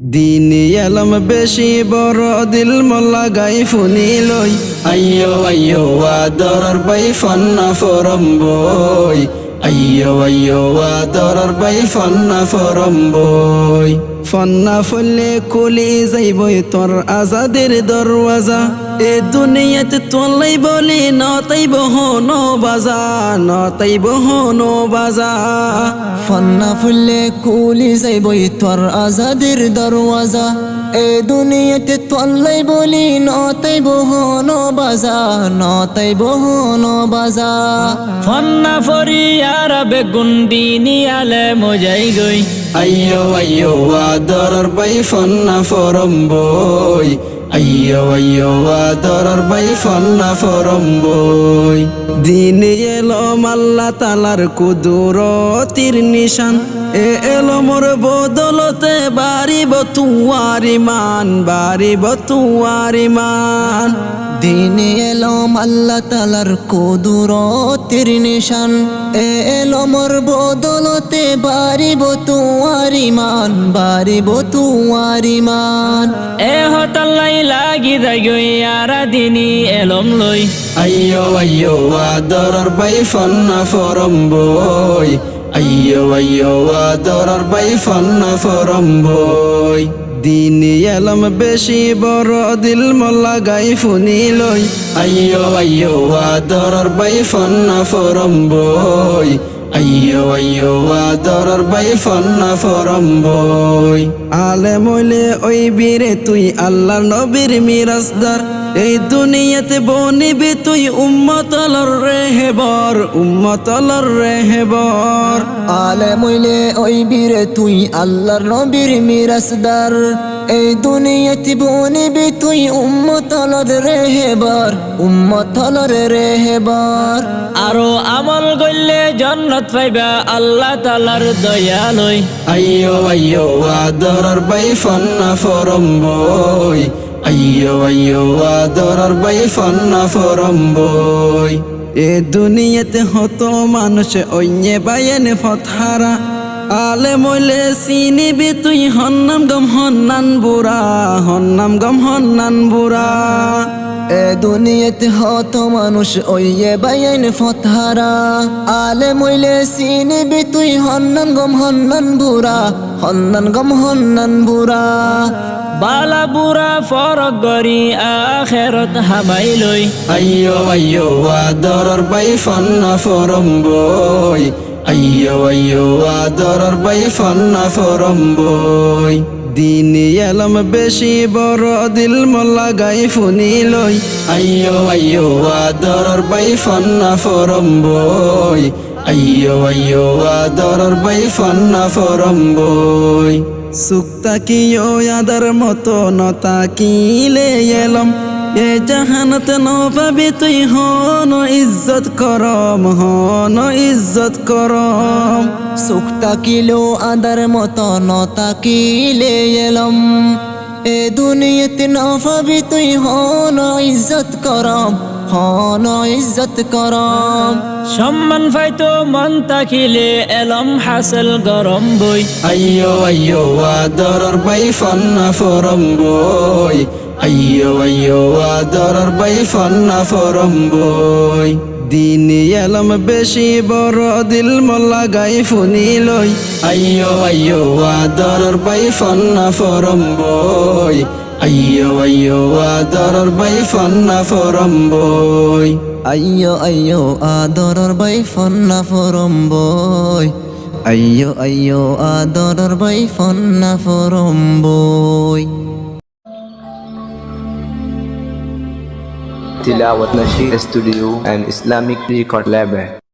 দিনী এলম বেশি বড় দিল মোল্লা গাই ফুনি লই আইয়ো আইয়ো আদরর বাই ফন্না ফরম বই আইয়ো আইয়ো আদরর বাই ফন্না ফরম বই ফন্না ফলে খুলি যাইবই তোর আজাদের দরওয়াজা এ দুনিয়াতে তোলাই বলি নতাইব হনো বাজা নতাইব হনো বাজা ফন্না ফুললে খুলি যাইবই তোর আজাদের দরওয়াজা এ দুনিয়াতে তোলাই বলি নতাইব হনো বাজা নতাইব হনো বাজা ফন্না ফরি আর বেগুন দিনী আলে মজাই গই আইয়ো আইয়ো আদরর বাই ফন্না ফরম বই আইয়ো আইয়ো আদরর বাই ফন্না ফরম বই দিন এলো আল্লাহ তালার কুদরতির নিশান এ এলো মোর বদলতে বাড়িব তুয়ার ইমান বাড়িব তুয়ার ইমান দিন এলো আল্লাহ তালার কুদরতের নিশান এ এলো মোর বদলতে বাড়িব তুয়ার ইমান বাড়িব তুয়ার ইমান এ হতাল্লাই লাগি যাই গই আর দিনী এলম লই আইয়ো আইয়ো আদরর বাই ফন্না ফরম বই আইয়ো আইয়ো আদরর বাই ফন্না ফরম বই দিনী এলম বেশি বড় দিল মোল্লা গাই ফুনি লই আইয়ো আইয়ো আদরর বাই ফন্না ফরম বই আইয়ো আইয়ো আদরর বাই ফন্না ফরম বই আলে মইলে ওই বীরে তুই আল্লাহর নবীর মিরাজদার এই দুনিয়াতে বনিবি তুই উম্মতলর রেহেবর উম্মতলর রেহেবর আলে মইলে ওই বীরে তুই আল্লাহর নবীর মিরাজদার এই দুনিয়াতে বনিবি তুই উম্মতলর রেহেবর উম্মতলর রেহেবর আরো আমল গইলে জান্নাত পাইবা আল্লাহ তাআলার দয়া লই আইয়ো আইয়ো আদরর বাই ফন্না ফরম বই আইয়ো আইয়ো আদরর বাই ফন্না ফরম বই এ দুনিয়াতে হতো মানুষ অন্যে বাইনে ফথারা আলে মইলে চিনিবি তুই হন্নাম গম হন্নান বুড়া হন্নাম গম হন্নান বুড়া এ দুনিয়াতে হত মানুষ ওইয়ে বাইন ফতহারা আলে মইলে চিনিবি তুই হন্নান গম হন্নান বুড়া হন্নান গম হন্নান বুড়া বালা বুড়া ফরক গরি আখেরত হামাই লই আইয়ো আইয়ো আদরর বাই ফন্না ফরম বই আইয়ো আইয়ো আদরর বাই ফন্না ফরম বই দিনী এলম বেশি বড় দিল মোল্লা গাই ফুনি লই আইয়ো আইয়ো আদরর বাই ফন্না ফরম বই আইয়ো আইয়ো আদরর বাই ফন্না ফরম বই সুক্তা কিয়ো আদার মতো নতা কিলে এলম এ জাহানত নপাবি তুই হন ইজ্জত করম হন ইজ্জত করম সুক্তা কিলো আদার মতো নতা কিলে এলম এ দুনিয়াতে নফাবি তুই হন ইজ্জত করম হন ইজ্জত করম সম্মান ফাইতো মন তাকিলে এলম হাসিল গরম বই আইয়ো আইয়ো আদরর বাই ফন্না ফরম বই আইয়ো আইয়ো আদরর বাই ফন্না ফরম বই দিনী এলম বেশি বড় দিল মোল্লা গাই ফুনি লই আইয়ো আইয়ো আদরর বাই ফন্না ফরম বই আইয়ো আইয়ো আদরর বাই ফন্না ফরম বই আইয়ো আইয়ো আদরর বাই ফন্না ফরম বই আইয়ো আইয়ো আদরর বাই ফন্না ফরম বই Tilawat Nasheed Studio and Islamic Record Lab